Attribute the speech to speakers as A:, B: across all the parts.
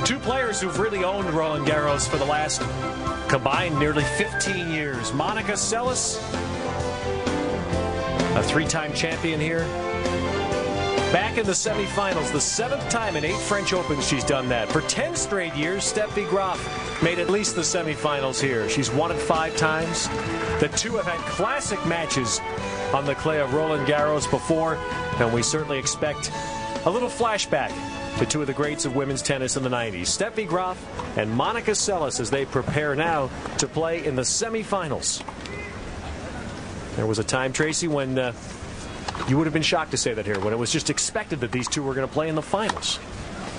A: Two players who've really owned Roland Garros for the last combined nearly 15 years. Monica Seles, a three-time champion here. Back in the semifinals, the 7th time in 8 French Opens she's done that. For 10 straight years, Steffi Graf made at least the semifinals here. She's won it 5 times. The two have had classic matches on the clay of Roland Garros before, and we certainly expect a little flashback to two of the greats of women's tennis in the 90s. Steffi Graf and Monica Seles as they prepare now to play in the semifinals. There was a time, Tracy, when you would have been shocked to say that here, when it was just expected that these two were going to play in the finals.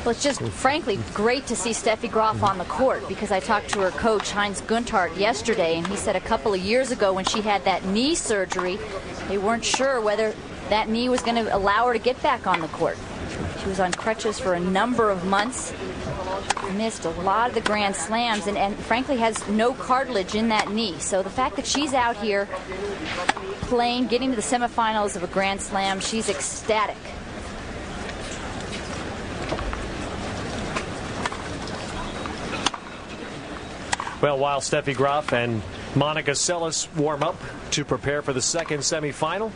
B: Well, it's just, frankly, great to see Steffi Graf on the court, because I talked to her coach, Heinz Gunthardt, yesterday, and he said a couple of years ago when she had that knee surgery, they weren't sure whether that knee was going to allow her to get back on the court. She was on crutches for a number of months, missed a lot of the Grand Slams, and frankly has no cartilage in that knee. So the fact that she's out here playing, getting to the semifinals of a Grand Slam, she's ecstatic.
A: Well, while Steffi Graf and Monica Seles warm up to prepare for the second semifinal,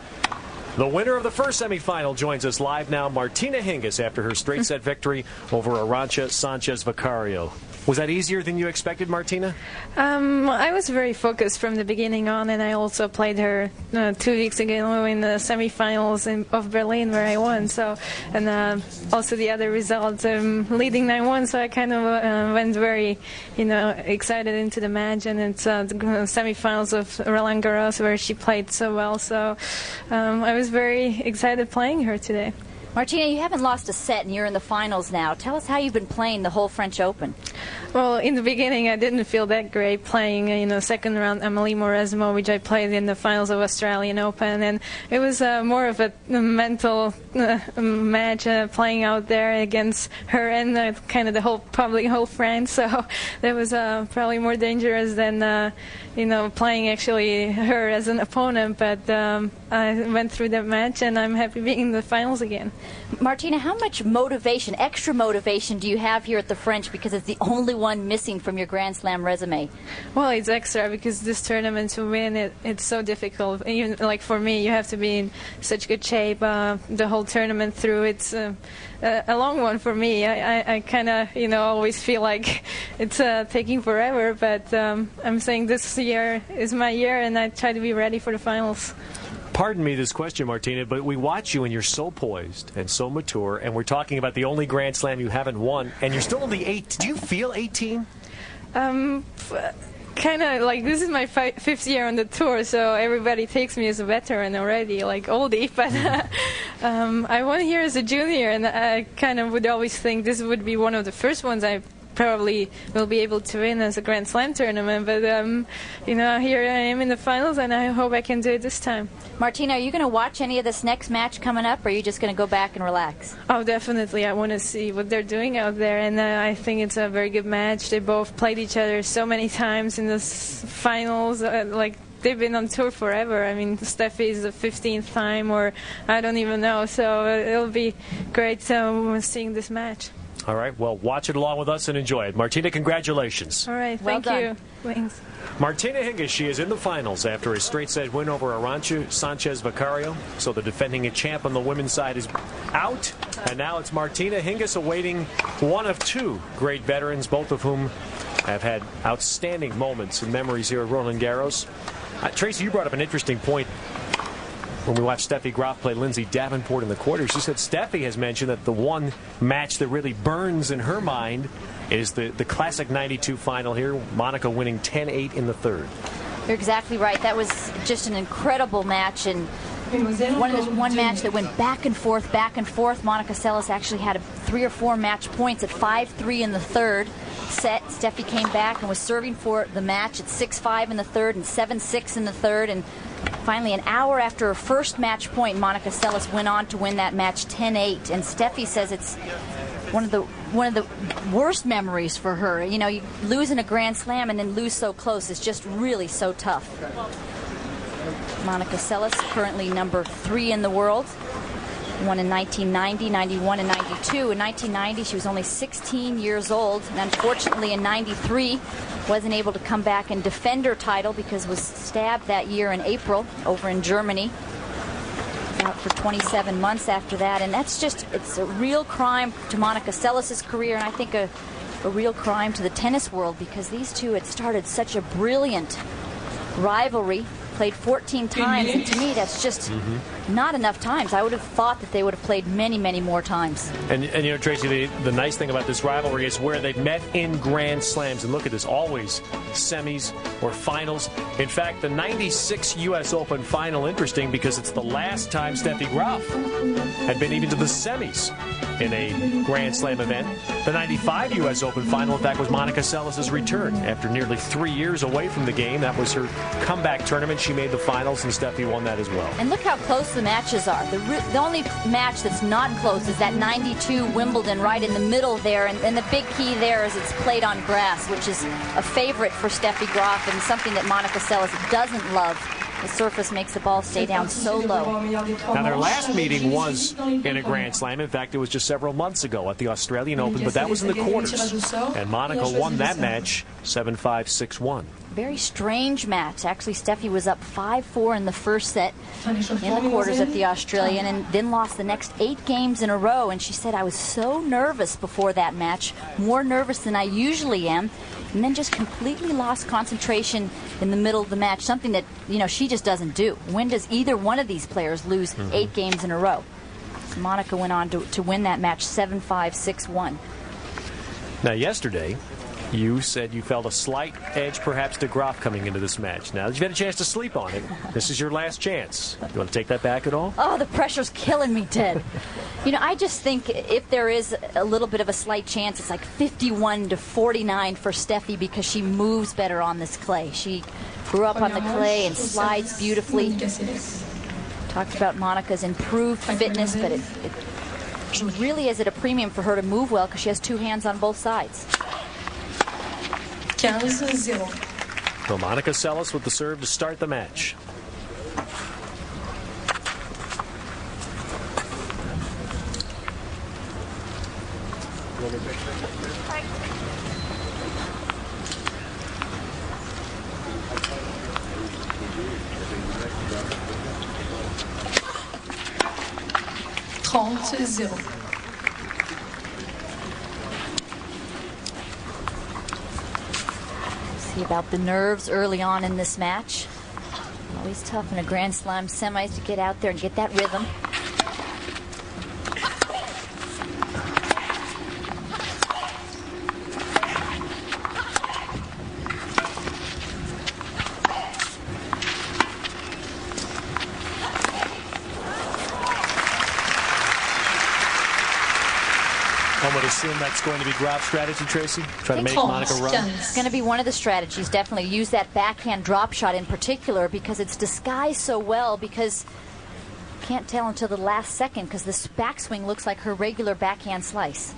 A: the winner of the first semifinal joins us live now, Martina Hingis, after her straight set victory over Arantxa Sanchez Vicario. Was that easier than you expected, Martina?
C: I was very focused from the beginning on, and I also played her 2 weeks ago in the semifinals of Berlin, where I won. So, and also the other results, leading 9-1. So I kind of went very, excited into the match, and it's the semifinals of Roland Garros where she played so well. So I was very excited playing her today.
B: Martina, you haven't lost a set, and you're in the finals now. Tell us how you've been playing the whole French Open.
C: Well, in the beginning, I didn't feel that great playing, second round Amélie Mauresmo, which I played in the finals of Australian Open, and it was more of a mental match, playing out there against her and kind of the whole France. So that was probably more dangerous than playing actually her as an opponent. But I went through that match, and I'm happy being in the finals again.
B: Martina, how much motivation, extra motivation, do you have here at the French, because it's the only one missing from your Grand Slam resume?
C: Well, it's extra because this tournament, to win it's so difficult. Even like for me, you have to be in such good shape the whole tournament through. It's a long one for me. I kind of always feel like it's taking forever, but I'm saying this year is my year, and I try to be ready for the finals.
A: Pardon me this question, Martina, but we watch you and you're so poised and so mature, and we're talking about the only Grand Slam you haven't won, and you're still only 8. Do you feel 18?
C: Kind of like this is my 5th year on the tour, so everybody takes me as a veteran already, like oldie. But I won here as a junior, and I kind of would always think this would be one of the first ones I probably will be able to win as a Grand Slam tournament. But here I am in the finals, and I hope I can do it this time.
B: Martina, are you going to watch any of this next match coming up, or are you just going to go back and relax?
C: Oh, definitely. I want to see what they're doing out there, and I think it's a very good match. They both played each other so many times in the finals, they've been on tour forever. I mean, Steffi is the 15th time, or I don't even know. So it'll be great seeing this match.
A: All right, well, watch it along with us and enjoy it. Martina, congratulations.
C: All right,
B: thank you.
C: Thanks.
A: Martina Hingis, she is in the finals after a straight set win over Arantxa Sanchez Vicario. So the defending champ on the women's side is out, and now it's Martina Hingis awaiting one of 2 great veterans, both of whom have had outstanding moments and memories here at Roland Garros. Tracy, you brought up an interesting point when we watched Steffi Graf play Lindsay Davenport in the quarters. She said Steffi has mentioned that the one match that really burns in her mind is the classic 92 final here, Monica winning 10-8 in the 3rd.
B: You're exactly right. That was just an incredible match, and one match that went back and forth, back and forth. Monica Seles actually had 3 or 4 match points at 5-3 in the 3rd set. Steffi came back and was serving for the match at 6-5 in the 3rd and 7-6 in the 3rd, and finally, an hour after her first match point, Monica Seles went on to win that match 10-8. And Steffi says it's one of the worst memories for her. You lose in a Grand Slam and then lose so close is just really so tough. Monica Seles, currently number 3 in the world. Won in 1990, 91, and 92. In 1990, she was only 16 years old, and unfortunately in 93 wasn't able to come back and defend her title because was stabbed that year in April over in Germany. Out for 27 months after that, and that's just, it's a real crime to Monica Seles' career, and I think a real crime to the tennis world, because these two had started such a brilliant rivalry. Played 14 times, and to me that's just not enough times. I would have thought that they would have played many, many more times.
A: And you know, Tracy, the nice thing about this rivalry is where they've met in Grand Slams. And look at this, always semis or finals. In fact, the 96 U.S. Open final, interesting because it's the last time Steffi Graf had been even to the semis in a Grand Slam event. The 95 U.S. Open final, in fact, was Monica Seles' return. After nearly 3 years away from the game, that was her comeback tournament. She made the finals, and Steffi won that as well.
B: And look how close the matches are. The only match that's not close is that 92 Wimbledon right in the middle there, and the big key there is it's played on grass, which is a favorite for Steffi Graf and something that Monica Seles doesn't love. The surface makes the ball stay down so low.
A: Now, their last meeting was in a Grand Slam. In fact, it was just several months ago at the Australian Open, but that was in the quarters. And Monica won that match 7-5, 6-1.
B: Very strange match. Actually, Steffi was up 5-4 in the first set in the quarters at the Australian, and then lost the next 8 games in a row. And she said, I was so nervous before that match, more nervous than I usually am, and then just completely lost concentration in the middle of the match, something that, you know, she just doesn't do. When does either one of these players lose 8 games in a row? Monica went on to win that match 7-5, 6-1.
A: Now, yesterday, you said you felt a slight edge perhaps to Graf coming into this match. Now that you've had a chance to sleep on it, this is your last chance. You want to take that back at all?
B: Oh, the pressure's killing me, Ted. You know, I just think if there is a little bit of a slight chance, it's like 51-49 for Steffi because she moves better on this clay. She grew up on the clay and slides beautifully. Talked about Monica's improved fitness, but it really is at a premium for her to move well because she has 2 hands on both sides.
C: 15-0.
A: So Monica Seles with the serve to start the match.
B: See about the nerves early on in this match. Always tough in a Grand Slam semis to get out there and get that rhythm.
A: I would assume that's going to be Graf's strategy, Tracy? Try to make Monica run?
B: It's going to be one of the strategies, definitely. Use that backhand drop shot in particular because it's disguised so well, because you can't tell until the last second because this backswing looks like her regular backhand slice.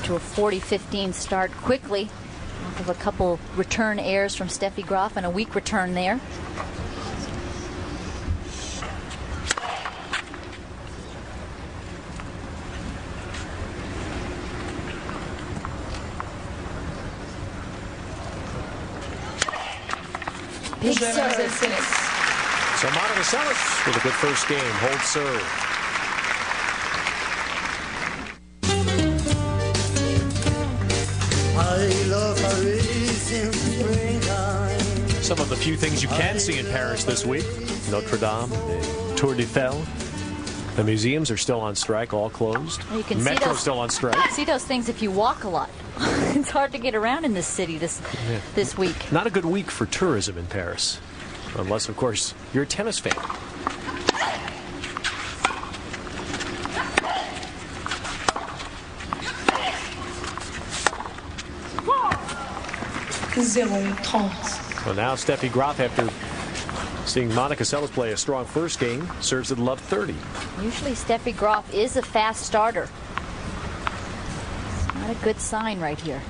B: To a 40-15 start quickly. Of a couple return errors from Steffi Graf and a weak return there. Big serve.
A: So Monica Seles with a good first game. Hold serve. Some of the few things you can see in Paris this week. Notre Dame, the Tour Eiffel. The museums are still on strike, all closed.
B: You can
A: Metro's still on strike.
B: See those things if you walk a lot. It's hard to get around in this city this week.
A: Not a good week for tourism in Paris. Unless, of course, you're a tennis fan.
C: Zero.
A: Well, now Steffi Graf, after Seeing Monica Seles play a strong first game, serves at love 30.
B: Usually Steffi Graf is a fast starter. It's not a good sign right here.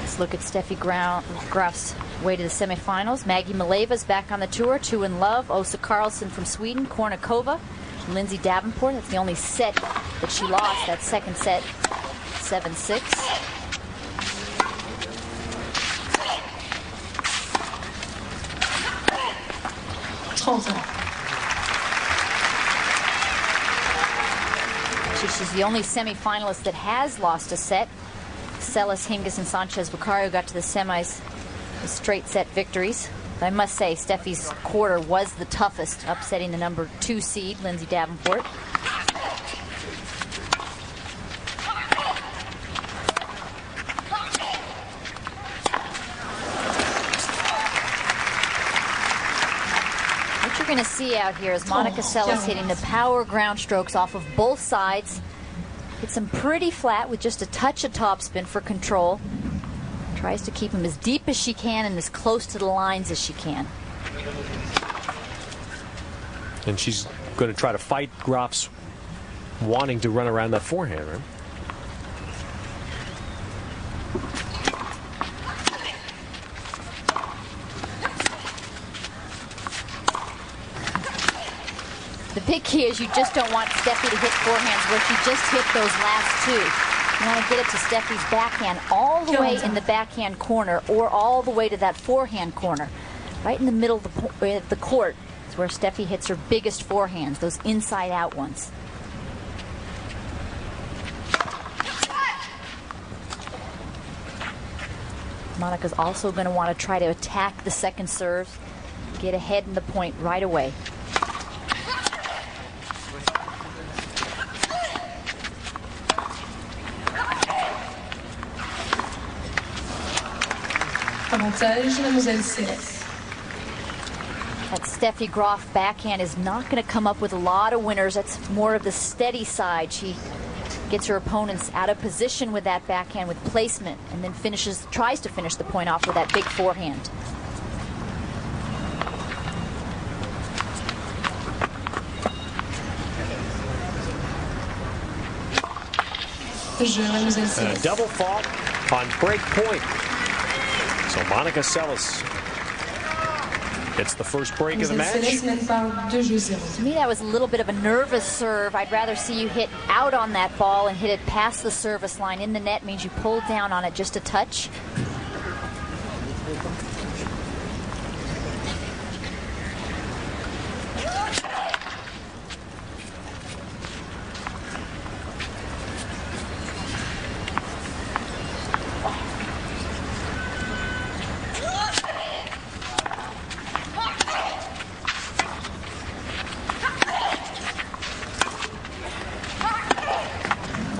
B: Let's look at Steffi Graf's way to the semifinals. Maggie Maleva's back on the tour, 2 in love. Åsa Karlsson from Sweden, Kornikova, Lindsay Davenport. That's the only set that she lost, that second set, 7-6. She's the only semifinalist that has lost a set. Seles, Hingis, and Sanchez-Vicario got to the semis with straight set victories. But I must say, Steffi's quarter was the toughest, upsetting the number 2 seed, Lindsay Davenport. What you're going to see out here is Monica Seles hitting the power ground strokes off of both sides. Hits them pretty flat with just a touch of topspin for control. Tries to keep them as deep as she can and as close to the lines as she can.
A: And she's going to try to fight Graf's wanting to run around that forehand, right?
B: The big key is you just don't want Steffi to hit forehands where she just hit those last 2. You want to get it to Steffi's backhand all the way in the backhand corner or all the way to that forehand corner. Right in the middle of the court is where Steffi hits her biggest forehands, those inside-out ones. Monica's also going to want to try to attack the second serve, get ahead in the point right away. That Steffi Graf backhand is not going to come up with a lot of winners. That's more of the steady side. She gets her opponents out of position with that backhand with placement and then tries to finish the point off with that big forehand.
A: And a double fault on break point. So Monica Seles gets the first break of the match.
B: To me, that was a little bit of a nervous serve. I'd rather see you hit out on that ball and hit it past the service line. In the net means you pulled down on it just a touch.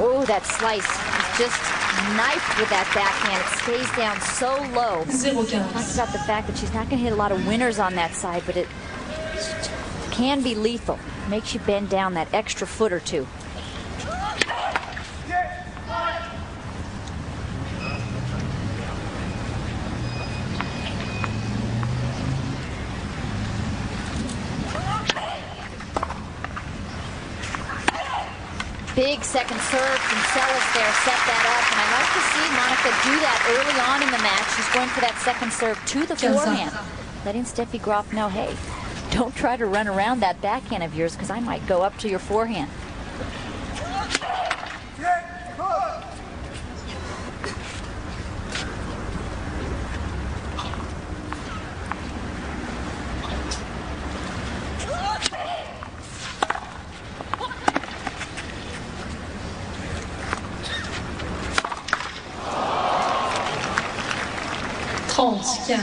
B: Oh, that slice is just knifed with that backhand. It stays down so low. Talks about the fact that she's not going to hit a lot of winners on that side, but it can be lethal. Makes you bend down that extra foot or 2. Big second serve from Seles there, set that up. And I like to see Monica do that early on in the match. She's going for that second serve to the forehand, letting Steffi Graf know, hey, don't try to run around that backhand of yours because I might go up to your forehand.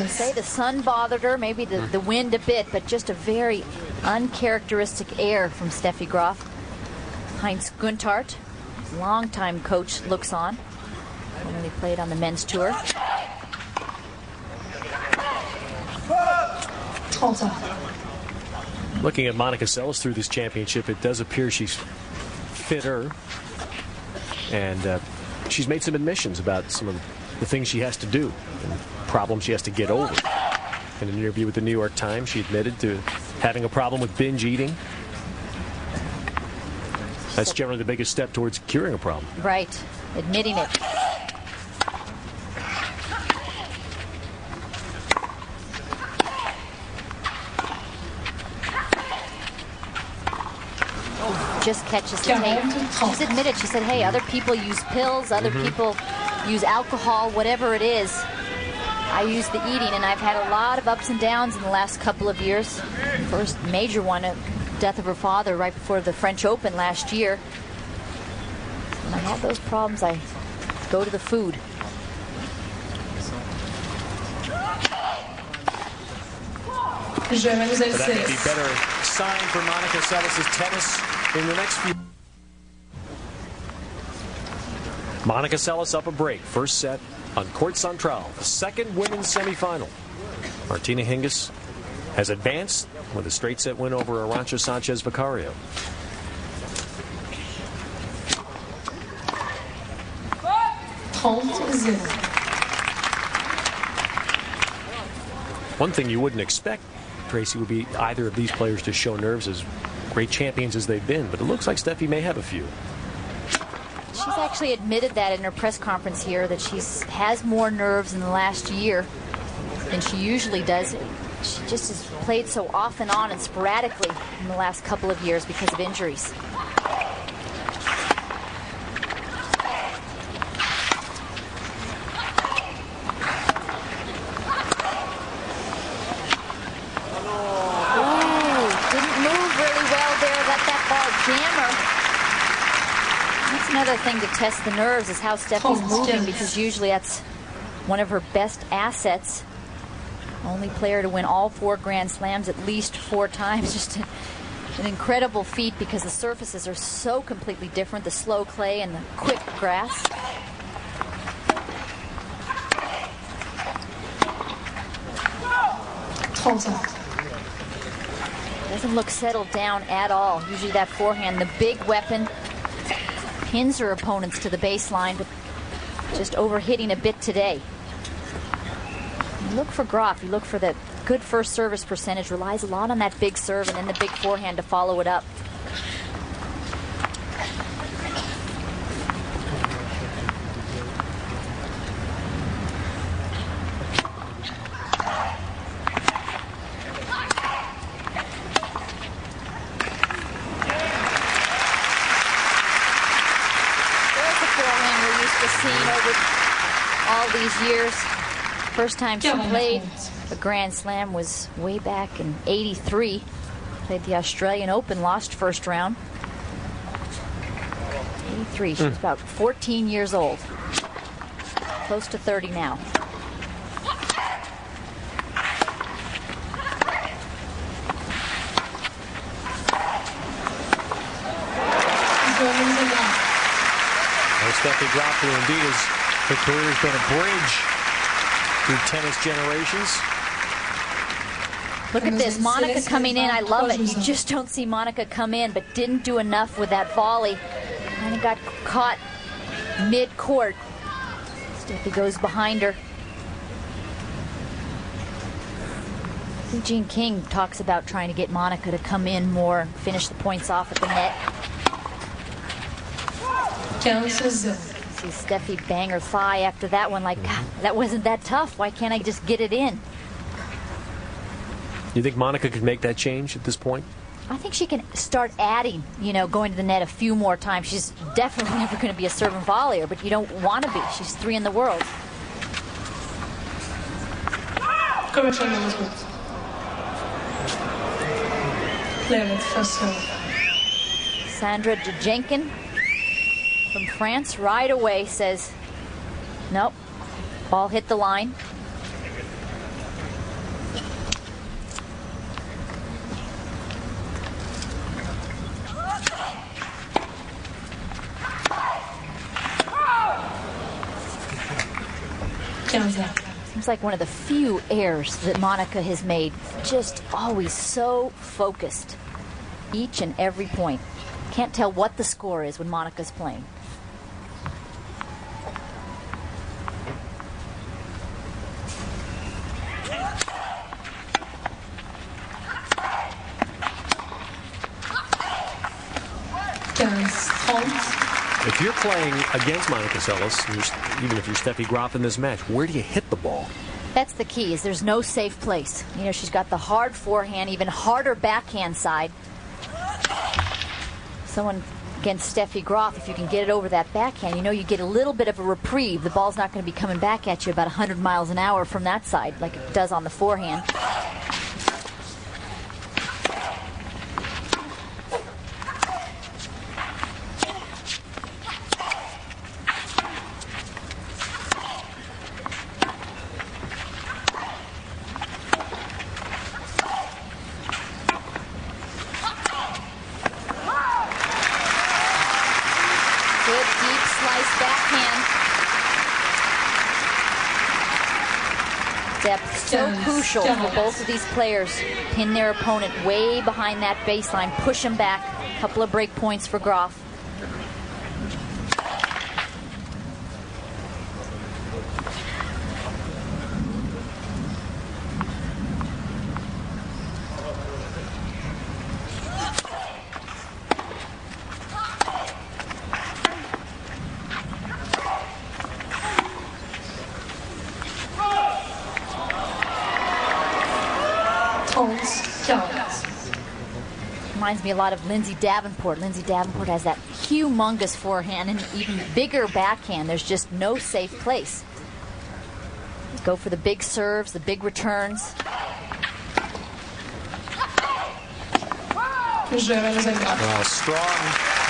B: Say the sun bothered her, maybe the wind a bit, but just a very uncharacteristic air from Steffi Graf. Heinz Guntart, longtime coach, looks on. Formerly played on the men's tour.
A: Looking at Monica Seles through this championship, it does appear she's fitter. And she's made some admissions about some of the things she has to do and problems she has to get over. In an interview with the New York Times, she admitted to having a problem with binge eating. That's generally the biggest step towards curing a problem.
B: Right. Admitting it. Just catches the tape. She's admitted, she said, hey, other people use pills, other people use alcohol, whatever it is. I use the eating, and I've had a lot of ups and downs in the last couple of years. First major one, death of her father right before the French Open last year. When I have those problems, I go to the food.
A: But that could be better sign for Monica Seles' tennis in the next few. Monica Seles up a break. First set on Court Central, the second women's semifinal. Martina Hingis has advanced with a straight set win over Arantxa Sanchez Vicario. One thing you wouldn't expect, Tracy, would be either of these players to show nerves as great champions as they've been, but it looks like Steffi may have a few.
B: She's actually admitted that in her press conference here, that she has more nerves in the last year than she usually does. She just has played so off and on and sporadically in the last couple of years because of injuries. Another thing to test the nerves is how Steffi's moving, because usually that's one of her best assets. Only player to win all 4 Grand Slams at least 4 times. Just an incredible feat because the surfaces are so completely different, the slow clay and the quick grass. Doesn't look settled down at all. Usually that forehand, the big weapon, pins her opponents to the baseline, but just overhitting a bit today. You look for Graf, you look for the good first service percentage, relies a lot on that big serve and then the big forehand to follow it up. Years. First time she played a Grand Slam was way back in '83. Played the Australian Open, lost first round. '83. She was about 14 years old. Close to 30 now.
A: Steffi Graf, who indeed is her career's been a bridge through tennis generations.
B: Look at this, Monica coming in. I love it. You just don't see Monica come in, but didn't do enough with that volley. Kind of got caught mid-court. Steffi goes behind her. Eugene King talks about trying to get Monica to come in more, finish the points off at the net. See Steffi bang her thigh after that one, like, God, that wasn't that tough. Why can't I just get it in?
A: You think Monica could make that change at this point?
B: I think she can start adding, going to the net a few more times. She's definitely never going to be a serve and volleyer, but you don't want to be. She's 3 in the world. Sandra Djenkin from France right away says, nope, ball hit the line. Seems like one of the few errors that Monica has made. Just always so focused. Each and every point. Can't tell what the score is when Monica's playing.
A: If you're playing against Monica Seles, even if you're Steffi Graf in this match, where do you hit the ball?
B: That's the key, is there's no safe place. You know, she's got the hard forehand, even harder backhand side. Someone against Steffi Graf, if you can get it over that backhand, you know you get a little bit of a reprieve. The ball's not going to be coming back at you about 100 miles an hour from that side like it does on the forehand. So crucial for both of these players. Pin their opponent way behind that baseline, push them back. A couple of break points for Graf. Reminds me a lot of Lindsay Davenport. Lindsay Davenport has that humongous forehand and even bigger backhand. There's just no safe place. Go for the big serves, the big returns.
A: Well, strong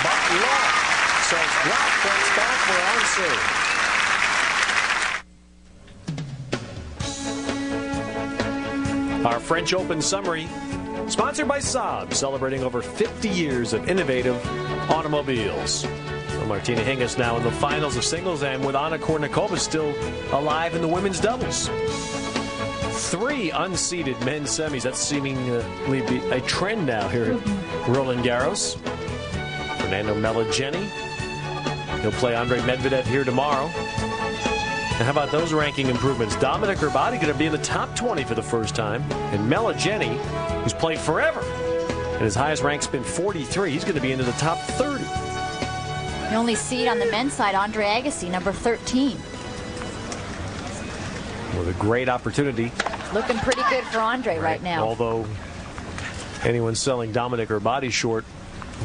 A: but long. So Graf points back for on serve. Our French Open summary, sponsored by Saab, celebrating over 50 years of innovative automobiles. So Martina Hingis now in the finals of singles, and with Anna Kournikova still alive in the women's doubles. 3 unseeded men's semis. That's seemingly be a trend now here at Roland Garros. Fernando Meligeni. He'll play Andre Medvedev here tomorrow. And how about those ranking improvements? Dominic Herbati going to be in the top 20 for the first time. And Meligeni, who's played forever, and his highest rank's been 43, he's going to be into the top 30.
B: The only seed on the men's side, Andre Agassi, number 13.
A: With a great opportunity.
B: Looking pretty good for Andre right now.
A: Although anyone selling Dominic Herbati short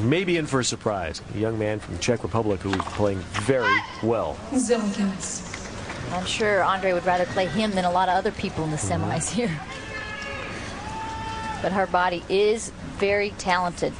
A: may be in for a surprise. A young man from the Czech Republic who is playing very well.
B: I'm sure Andre would rather play him than a lot of other people in the semis here. But Herbati is very talented.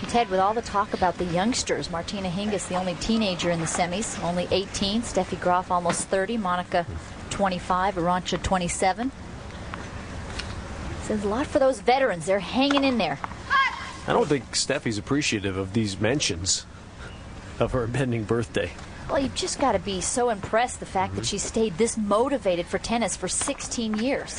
B: Ted, with all the talk about the youngsters, Martina Hingis, the only teenager in the semis, only 18. Steffi Graf, almost 30. Monica, 25. Arantxa, 27. Says a lot for those veterans. They're hanging in there.
A: I don't think Steffi's appreciative of these mentions of her impending birthday.
B: Well, you've just got to be so impressed the fact that she stayed this motivated for tennis for 16 years.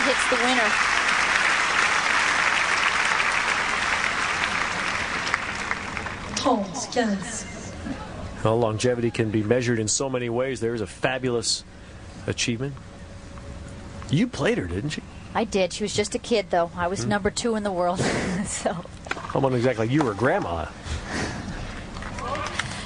B: Hits the winner.
A: Well, longevity can be measured in so many ways. There's a fabulous achievement. You played her, didn't you?
B: I did. She was just a kid, though. I was number 2 in the world. So.
A: Almost exactly. You were grandma.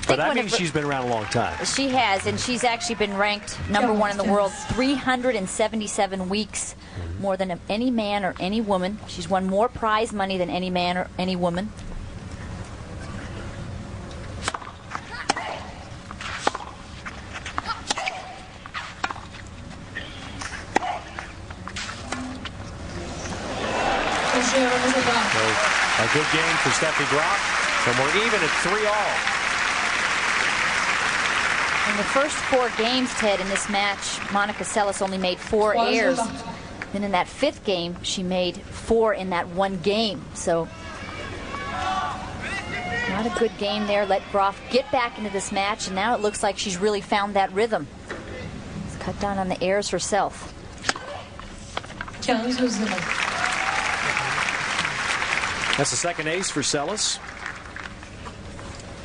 A: But I mean, she's been around a long time.
B: She has, and she's actually been ranked number 1 in the world 377 weeks, more than any man or any woman. She's won more prize money than any man or any woman.
A: A good game for Steffi Graf, and we're even at 3-all.
B: In the first 4 games, Ted, in this match, Monica Seles only made 4 airs. Then in that 5th game, she made 4 in that 1 game. So not a good game there. Let Graf get back into this match, and now it looks like she's really found that rhythm. Let's cut down on the airs herself.
A: That's the second ace for Seles.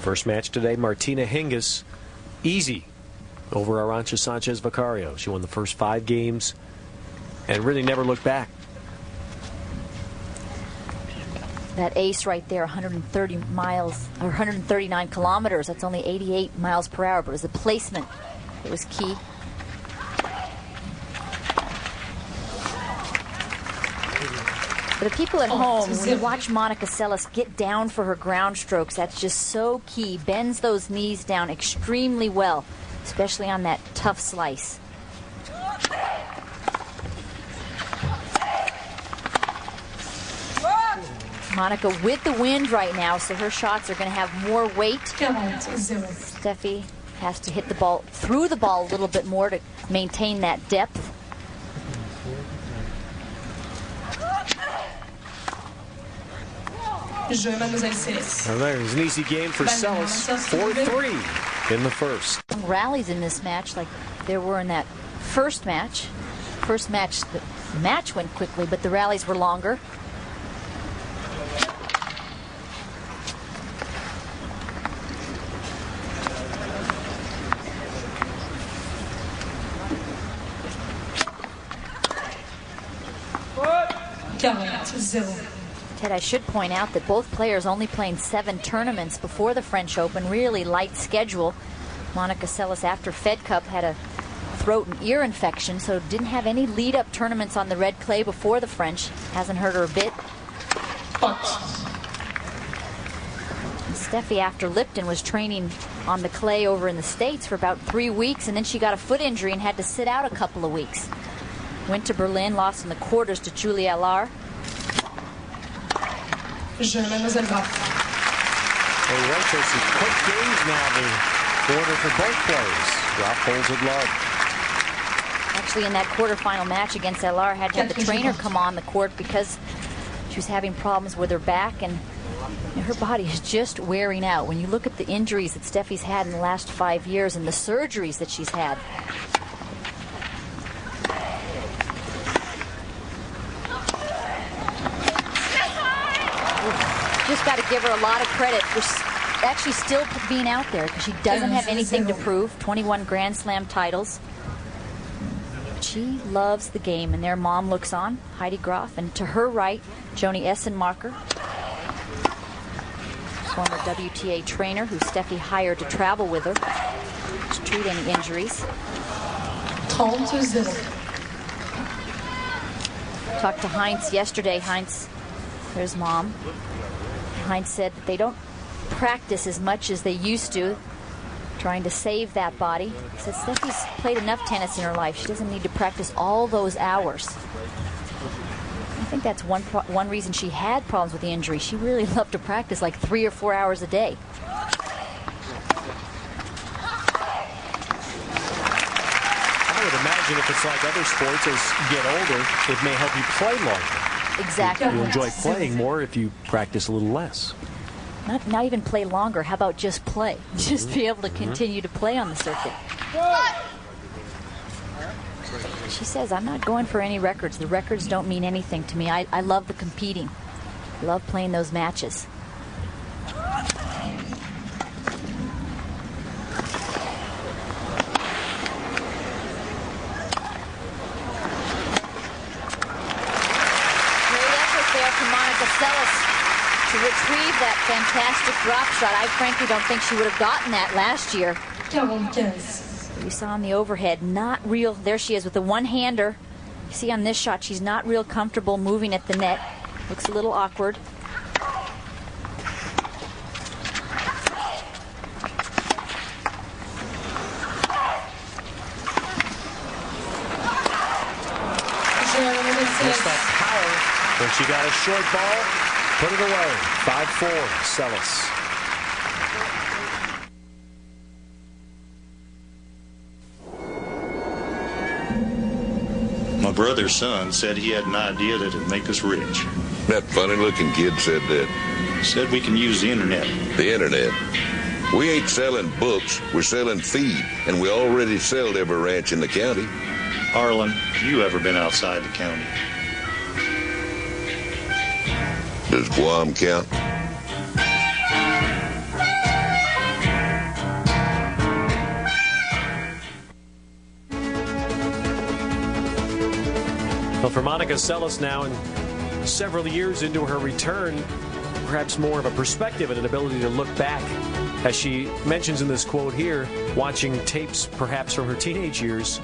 A: First match today, Martina Hingis, easy over Arantxa Sanchez Vicario. She won the first 5 games and really never looked back.
B: That ace right there, 130 miles, or 139 kilometers. That's only 88 miles per hour, but it was the placement that was key. For the people at home, when you watch Monica Seles get down for her ground strokes, that's just so key. Bends those knees down extremely well, especially on that tough slice. Monica with the wind right now, so her shots are going to have more weight. Steffi has to hit the ball through the ball a little bit more to maintain that depth.
A: Well, there's an easy game for Seles. 4-3 in the first.
B: Rallies in this match like there were in that first match. First match, the match went quickly, but the rallies were longer. Ted, I should point out that both players only playing 7 tournaments before the French Open. Really light schedule. Monica Seles, after Fed Cup, had a throat and ear infection, so didn't have any lead-up tournaments on the red clay before the French. Hasn't hurt her a bit. Steffi, after Lipton, was training on the clay over in the States for about 3 weeks, and then she got a foot injury and had to sit out a couple of weeks. Went to Berlin, lost in the quarters to Julia Allar.
A: Hey, right, so some quick games now, the order for both players. Graf holds it low.
B: Actually, in that quarterfinal match against Allar, had to have the trainer come on the court because she was having problems with her back, and her body is just wearing out. When you look at the injuries that Steffi's had in the last 5 years and the surgeries that she's had, just got to give her a lot of credit for actually still being out there, because she doesn't have anything to prove. 21 Grand Slam titles. She loves the game, and their mom looks on, Heidi Graf, and to her right, Joni Essenmacher, former WTA trainer who Steffi hired to travel with her to treat any injuries. Talked to Heinz yesterday. Heinz, there's mom. Heinz said that they don't practice as much as they used to, trying to save that body. He said Steffi's played enough tennis in her life. She doesn't need to practice all those hours. I think that's one reason she had problems with the injury. She really loved to practice like 3 or 4 hours a day.
A: I would imagine if it's like other sports, as you get older, it may help you play longer.
B: Exactly.
A: You enjoy playing more if you practice a little less.
B: Not even play longer. How about just play? Just be able to continue to play on the circuit. She says, I'm not going for any records. The records don't mean anything to me. I love the competing. I love playing those matches. To retrieve that fantastic drop shot. I frankly don't think she would have gotten that last year. You saw on the overhead, not real. There she is with the one-hander. You see on this shot, she's not real comfortable moving at the net. Looks a little awkward.
A: Just that power When she got a short ball, put it away. 5-4, Seles.
D: My brother's son said he had an idea that would make us rich.
E: That funny-looking kid said that.
D: Said we can use the internet.
E: The internet? We ain't selling books, we're selling feed, and we already sell every ranch in the county.
D: Harlan, you ever been outside the county?
E: Does Guam count?
A: Well, for Monica Seles now, and several years into her return, perhaps more of a perspective and an ability to look back, as she mentions in this quote here, watching tapes perhaps from her teenage years,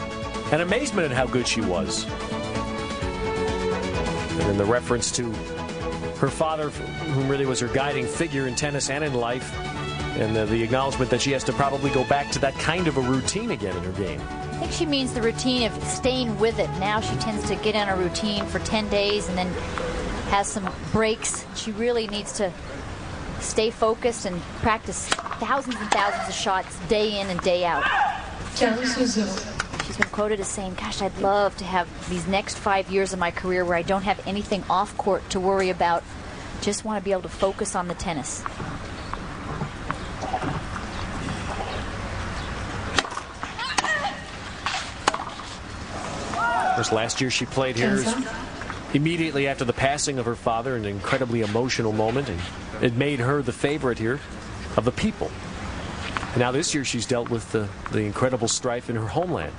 A: and amazement at how good she was. And then the reference to her father, who really was her guiding figure in tennis and in life, and the acknowledgement that she has to probably go back to that kind of a routine again in her game.
B: I think she means the routine of staying with it. Now she tends to get on a routine for 10 days and then has some breaks. She really needs to stay focused and practice thousands and thousands of shots day in and day out. She's been quoted as saying, gosh, I'd love to have these next 5 years of my career where I don't have anything off court to worry about. Just want to be able to focus on the tennis.
A: Of course, last year she played here immediately after the passing of her father, an incredibly emotional moment, and it made her the favorite here of the people. And now this year she's dealt with the incredible strife in her homeland.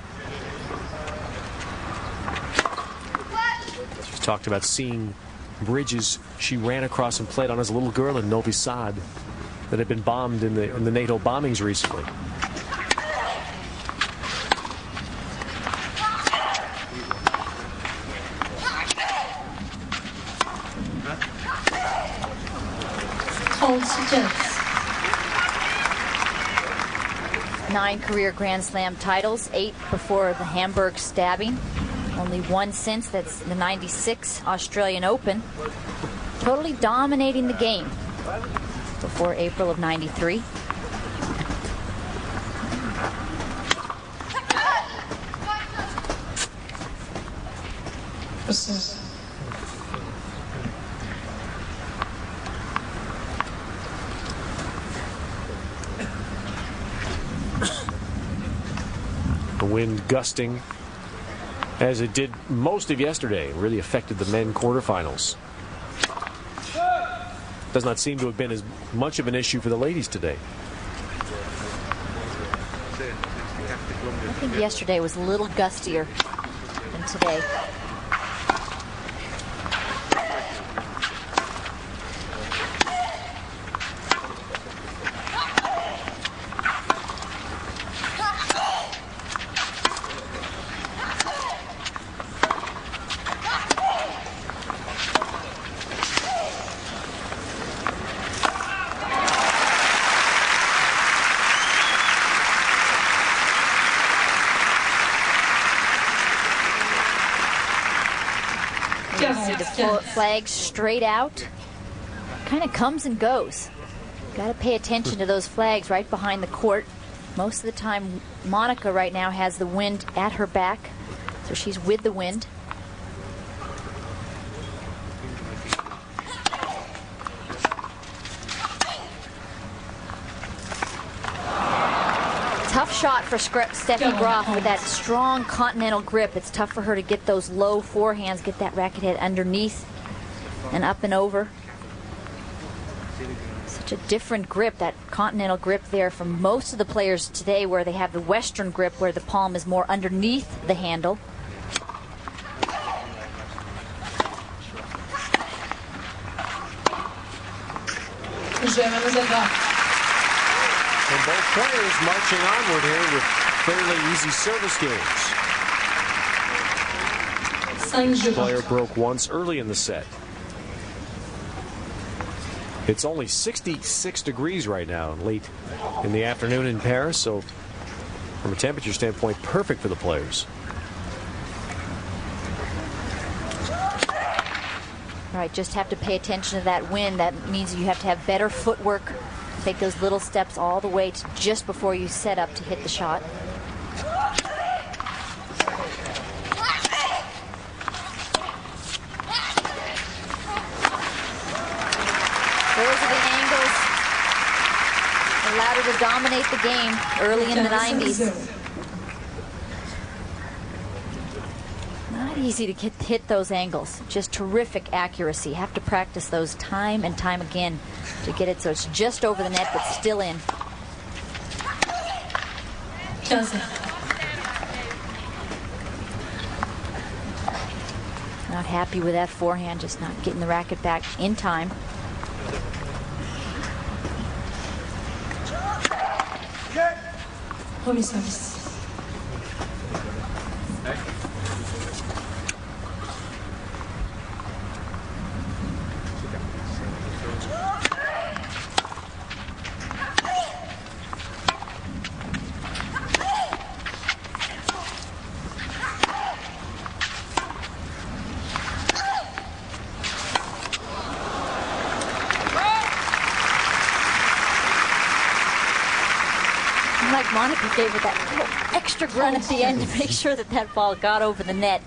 A: She's talked about seeing bridges she ran across and played on as a little girl in Novi Sad that had been bombed in the NATO bombings recently.
B: Nine career Grand Slam titles, 8 before the Hamburg stabbing. Only one since, that's the 96 Australian Open. Totally dominating the game before April of 93.
A: The wind gusting as it did most of yesterday, really affected the men quarterfinals. Does not seem to have been as much of an issue for the ladies today.
B: I think yesterday was a little gustier than today. See the flags straight out. Kind of comes and goes. Got to pay attention to those flags right behind the court. Most of the time, Monica right now has the wind at her back, so she's with the wind. Tough shot for Steffi Graf with that strong continental grip. It's tough for her to get those low forehands, get that racket head underneath and up and over. Such a different grip, that continental grip there from most of the players today, where they have the Western grip where the palm is more underneath the handle.
A: And both players marching onward here with fairly easy service games. The player broke once early in the set. It's only 66 degrees right now, late in the afternoon in Paris, so from a temperature standpoint, perfect for the players.
B: Right, just have to pay attention to that wind. That means you have to have better footwork. Take those little steps all the way to just before you set up to hit the shot. Those are the angles that allowed her to dominate the game early in the 90s. Not easy to hit those angles. Just terrific accuracy. Have to practice those time and time again to get it so it's just over the net but still in. Not happy with that forehand, just not getting the racket back in time. Like Monica gave it that little extra grunt at the end to make sure that that ball got over the net.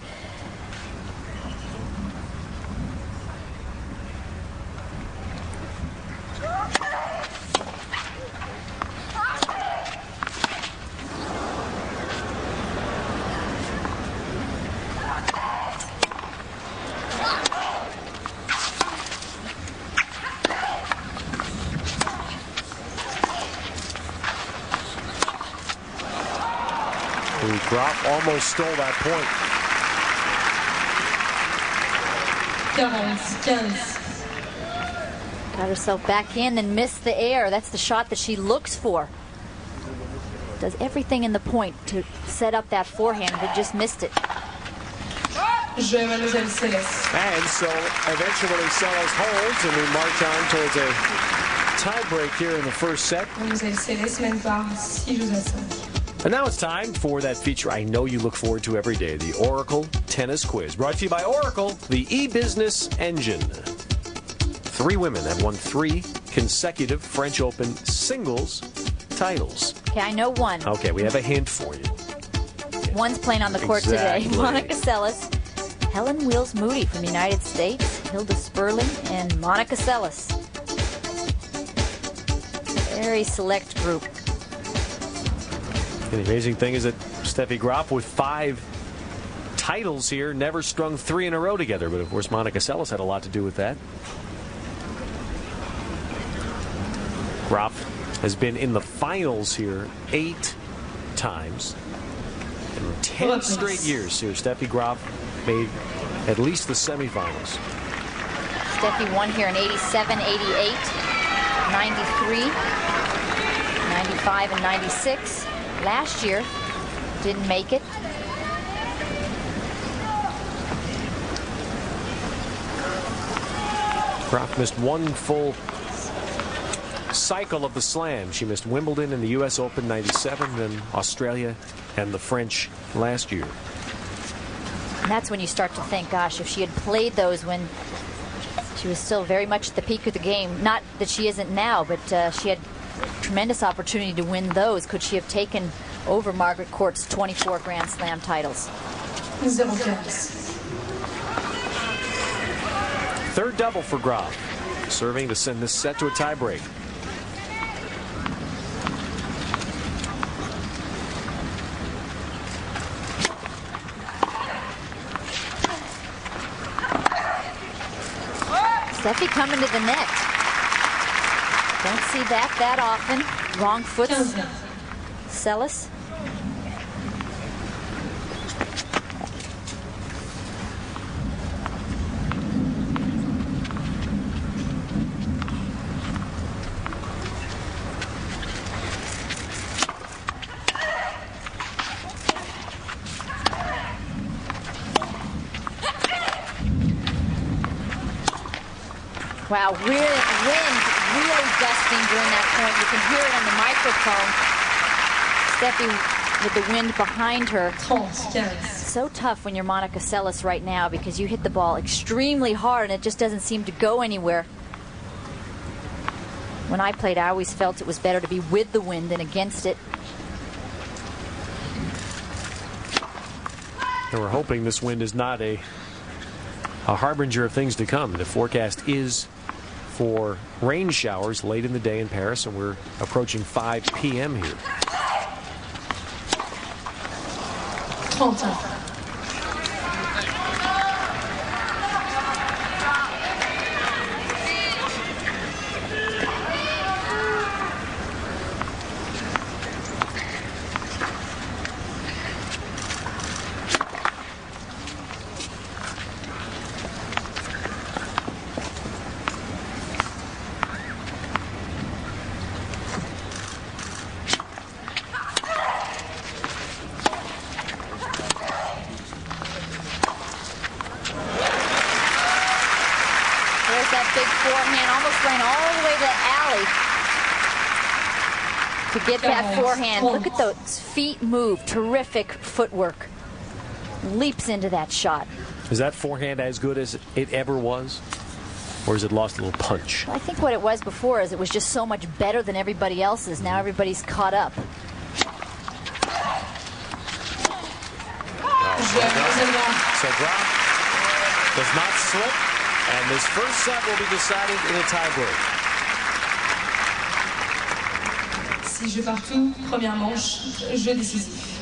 A: Graf almost stole that point.
B: Got herself back in and missed the air. That's the shot that she looks for. Does everything in the point to set up that forehand, but just missed it.
A: And so eventually Seles holds, and we march on towards a tiebreak here in the first set. And now it's time for that feature I know you look forward to every day, the Oracle Tennis Quiz. Brought to you by Oracle, the e-business engine. 3 women have won 3 consecutive French Open singles titles.
B: Okay, I know one.
A: Okay, we have a hint for you.
B: One's playing on the court today. Monica Seles, Helen Wills Moody from the United States, Hilda Sperling, and Monica Seles. Very select group.
A: And the amazing thing is that Steffi Graf, with 5 titles here, never strung 3 in a row together. But of course, Monica Seles had a lot to do with that. Graf has been in the finals here 8 times. In 10 straight years here, Steffi Graf made at least the semifinals.
B: Steffi won here in 87, 88, 93, 95, and 96. Last year, didn't make it.
A: Graf missed 1 full cycle of the Slam. She missed Wimbledon and the U.S. Open 97, then Australia and the French last year.
B: And that's when you start to think, gosh, if she had played those when she was still very much at the peak of the game, not that she isn't now, but she had tremendous opportunity to win those. Could she have taken over Margaret Court's 24 Grand Slam titles?
A: Third double for Graf, serving to send this set to a tiebreak.
B: Steffi coming to the net. Don't see that often. Wrong foot. Seles. Wow, wind really gusting during that point. You can hear it on the microphone. Steffi with the wind behind her. so tough when you're Monica Seles right now because you hit the ball extremely hard and it just doesn't seem to go anywhere. When I played, I always felt it was better to be with the wind than against it.
A: And we're hoping this wind is not a harbinger of things to come. The forecast is for rain showers late in the day in Paris, and we're approaching 5 p.m. here.
F: 30.
B: To get that forehand. Look at those feet move. Terrific footwork. Leaps into that shot.
A: Is that forehand as good as it ever was? Or has it lost a little punch?
B: I think what it was before is it was just so much better than everybody else's. Now everybody's caught up.
A: So Graf does not slip, and this first set will be decided in a tiebreak.
F: Si jeu partout, première manche, jeu décisif.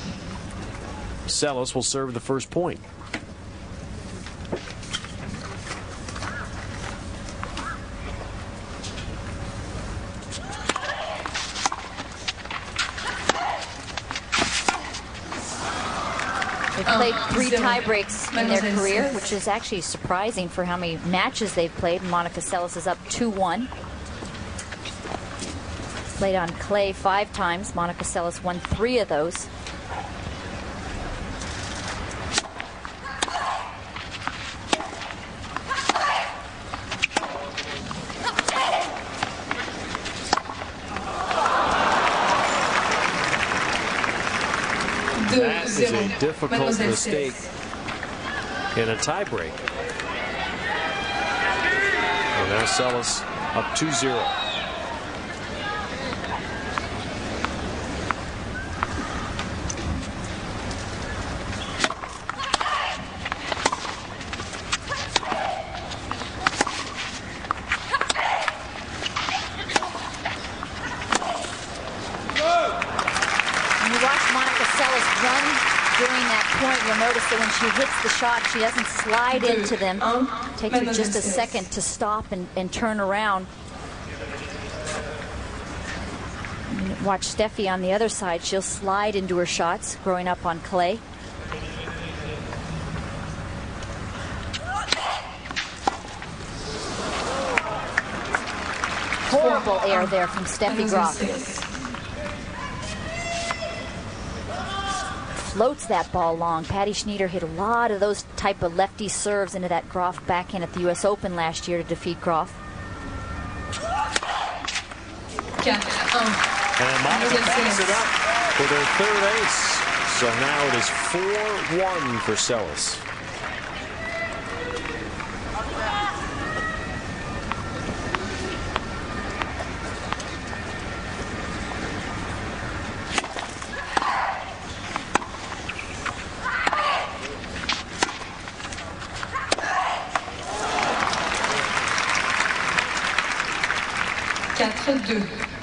A: Seles will serve the first point.
B: They've played 3 tie breaks in their career, which is actually surprising for how many matches they've played. Monica Seles is up 2-1. Played on clay 5 times. Monica Seles won 3 of those.
A: That is a difficult mistake in a tiebreak. And now Seles up 2-0.
B: When she hits the shot, she doesn't slide into them. It takes her just a second to stop and turn around. Watch Steffi on the other side. She'll slide into her shots, growing up on clay. Horrible air there from Steffi Graf. Floats that ball long. Patty Schnyder hit a lot of those type of lefty serves into that Graf backhand at the U.S. Open last year to defeat Graf.
A: And Monica backs it up for their third ace. So now it is 4-1 for Seles.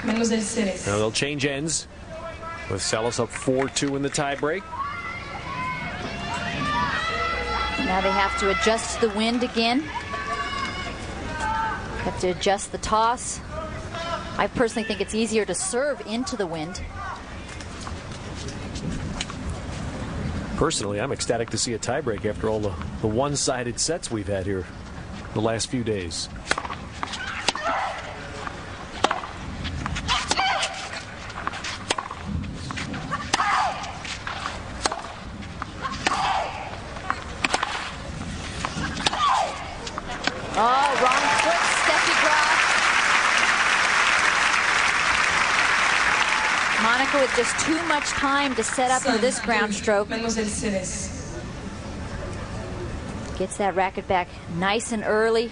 F: Mademoiselle Seles.
A: Now they'll change ends with Seles up 4-2 in the tiebreak.
B: Now they have to adjust the wind again. Have to adjust the toss. I personally think it's easier to serve into the wind.
A: Personally, I'm ecstatic to see a tiebreak after all the one-sided sets we've had here the last few days.
B: With just too much time to set up for this ground stroke.
F: Mademoiselle Seles.
B: Gets that racket back nice and early.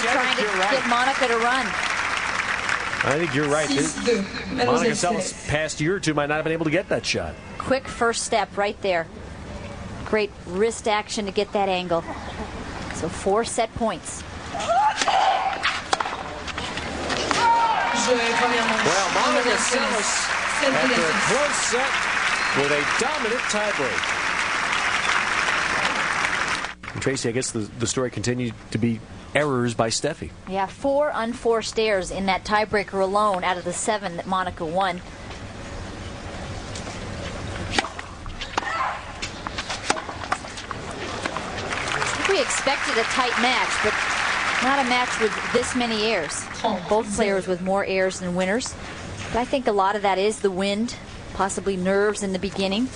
B: Trying to get Monica to run.
A: I think you're right. Monica Seles, past year or two, might not have been able to get that shot.
B: Quick first step right there. Great wrist action to get that angle. So 4 set points.
A: Well, Monica Seles, after a close set with a dominant tiebreak. Tracy, I guess the story continued to be errors by Steffi.
B: Yeah, 4 unforced errors in that tiebreaker alone out of the 7 that Monica won. We expected a tight match, but not a match with this many errors. Both players with more errors than winners. But I think a lot of that is the wind, possibly nerves in the beginning.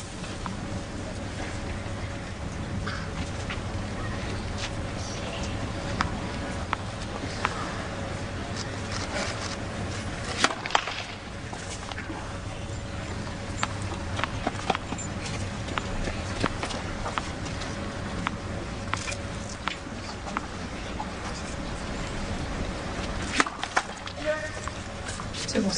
F: C'est bon,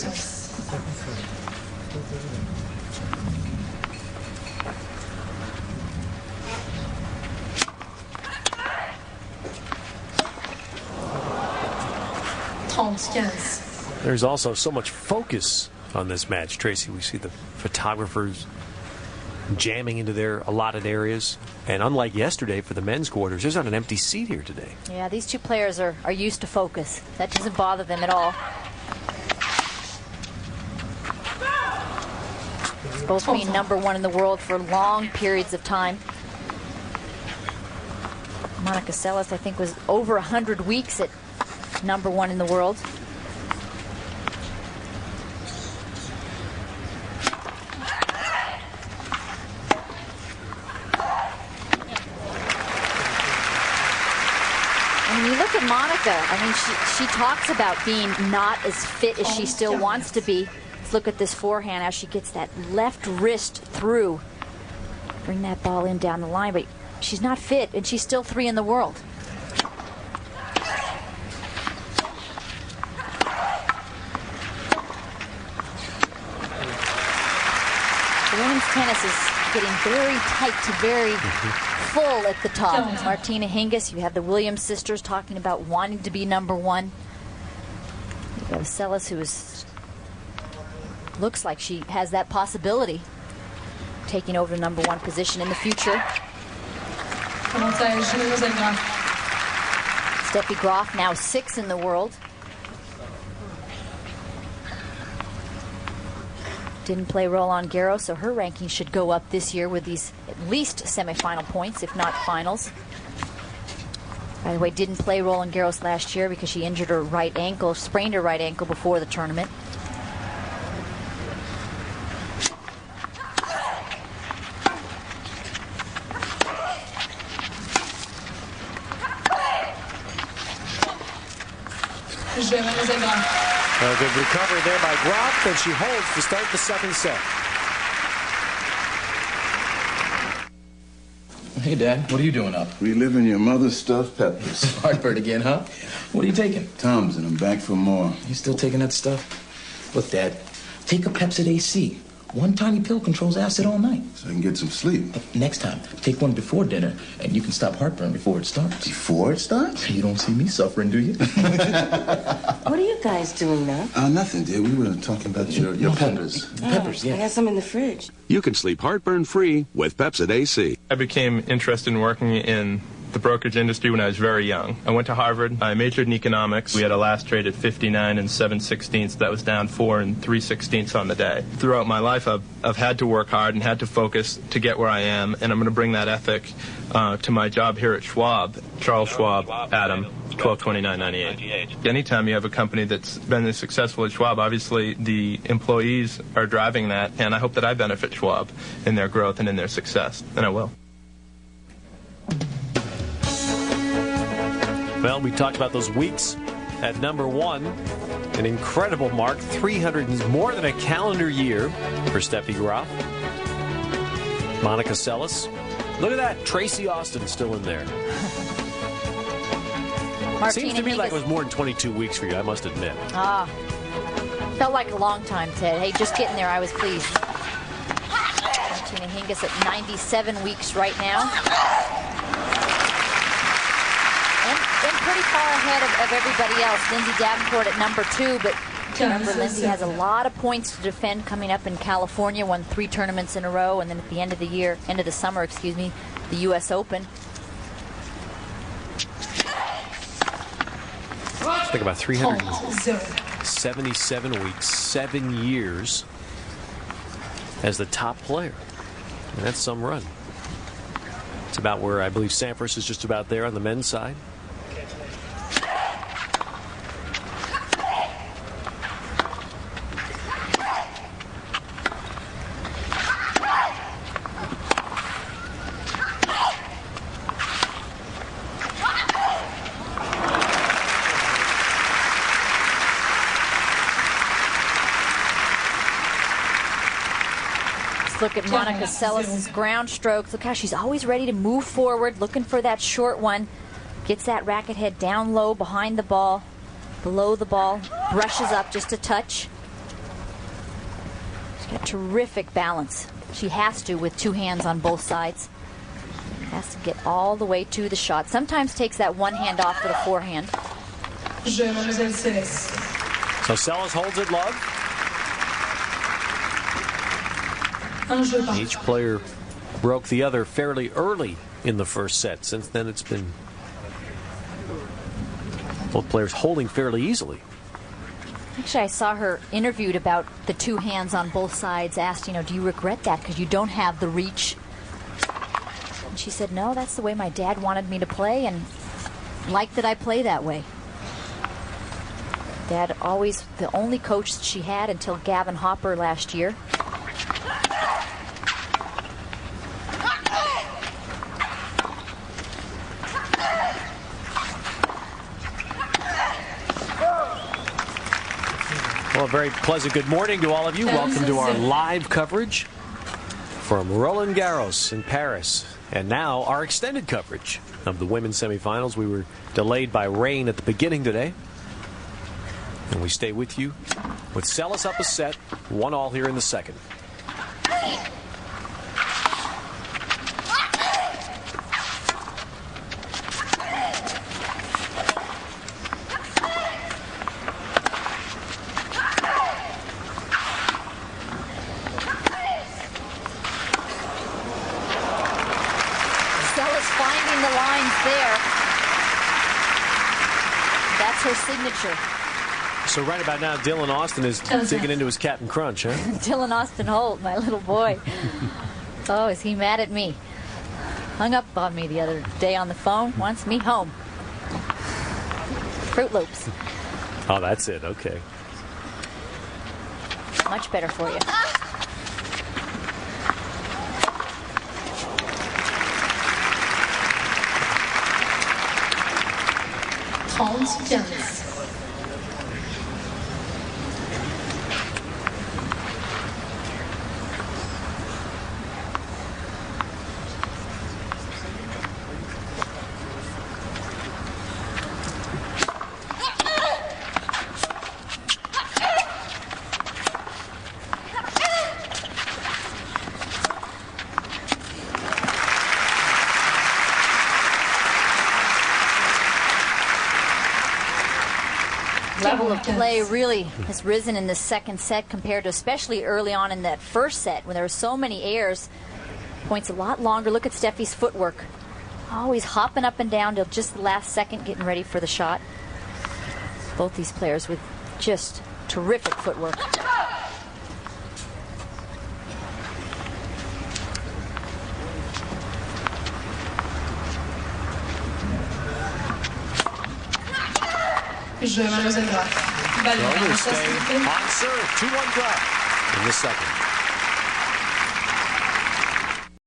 F: Seles.
A: There's also so much focus on this match, Tracy. We see the photographers jamming into their allotted areas. And unlike yesterday for the men's quarters, there's not an empty seat here today.
B: Yeah, these two players are used to focus. That doesn't bother them at all. Both being #1 in the world for long periods of time. Monica Seles, I think, was over 100 weeks at #1 in the world. And when you look at Monica, I mean, she talks about being not as fit as she still wants to be. Let's look at this forehand, how she gets that left wrist through. Bring that ball in down the line, but she's not fit, and she's still 3 in the world. Women's tennis is getting very tight to very full at the top. Martina Hingis, you have the Williams sisters talking about wanting to be #1. You have Seles, who looks like she has that possibility, taking over the #1 position in the future. Steffi Graf, now 6 in the world. Didn't play Roland Garros, so her ranking should go up this year with these at least semifinal points, if not finals. By the way, didn't play Roland Garros last year because she injured her right ankle, sprained her right ankle before the tournament.
A: A good recovery there by Graf, and she holds to start the 2nd set.
G: Hey, Dad, what are you doing up?
H: Reliving your mother's stuffed peppers.
G: Heartburn again, huh? What are you taking?
H: Tums, and I'm back for more.
G: You still taking that stuff? Look, Dad, take a Pepsid AC. One tiny pill controls acid all night.
H: So I can get some sleep.
G: Next time, take one before dinner, and you can stop heartburn before it starts.
H: Before it starts?
G: You don't see me suffering, do you?
I: What are you guys doing now?
H: Nothing, dear. We were talking about your peppers.
G: Peppers, yeah.
I: I got some in the fridge.
J: You can sleep heartburn-free with Pepsid AC.
K: I became interested in working in
J: the brokerage industry when I was very young. I went to Harvard. I majored in economics. We had a last trade at 59 and 7/16. That was down 4 and 3/16 on the day. Throughout my life, I've had to work hard and had to focus to get where I am, and I'm going to bring that ethic to my job here at Schwab. Charles Schwab, Adam, 122998. Anytime you have a company that's been as successful as Schwab, obviously the employees are driving that, and I hope that I benefit Schwab in their growth and in their success, and I will.
A: Well, we talked about those weeks at number 1. An incredible mark, 300 is more than a calendar year for Steffi Graf. Monica Seles. Look at that, Tracy Austin still in there. Seems to me like it was more than 22 weeks for you, I must admit.
B: Felt like a long time, Ted. Hey, just getting there, I was pleased. Martina Hingis at 97 weeks right now. And pretty far ahead of everybody else. Lindsay Davenport at number 2, but remember, Lindsay has a lot of points to defend coming up in California, won 3 tournaments in a row, and then at the end of the summer, the U.S. Open.
A: Think about 377 weeks, 7 years as the top player. And that's some run. It's about where I believe Sampras is just about there on the men's side.
B: Look at Monica Seles' ground strokes. Look how she's always ready to move forward, looking for that short one. Gets that racket head down low behind the ball, below the ball, brushes up just a touch. She's got terrific balance. She has to with 2 hands on both sides. Has to get all the way to the shot. Sometimes takes that one hand off for the forehand.
A: So Seles holds it, love. Each player broke the other fairly early in the first set. Since then, it's been both players holding fairly easily.
B: Actually, I saw her interviewed about the 2 hands on both sides, asked, do you regret that because you don't have the reach? And she said, no, that's the way my dad wanted me to play and liked that I play that way. Dad always the only coach that she had until Gavin Hopper last year.
A: Well, a very pleasant good morning to all of you. Welcome to our live coverage from Roland Garros in Paris. And now our extended coverage of the women's semifinals. We were delayed by rain at the beginning today. And we stay with you with Seles up a set, 1-1 here in the second.
B: Signature.
A: So right about now, Dylan Austin is digging into his Captain Crunch, huh?
B: Dylan Austin Holt, my little boy. Oh, is he mad at me? Hung up on me the other day on the phone, wants me home. Fruit Loops.
A: Oh, that's it. Okay.
B: Much better for you.
F: 30-15.
B: Level of play really has risen in the second set compared to especially early on in that first set when there were so many airs. Points a lot longer. Look at Steffi's footwork. Always hopping up and down till just the last second, getting ready for the shot. Both these players with just terrific footwork.
F: Je, mademoiselle Graf. Balle
A: Roland
F: numéro
A: staying
F: 16.
A: on serve. 2-1 Graf in the second.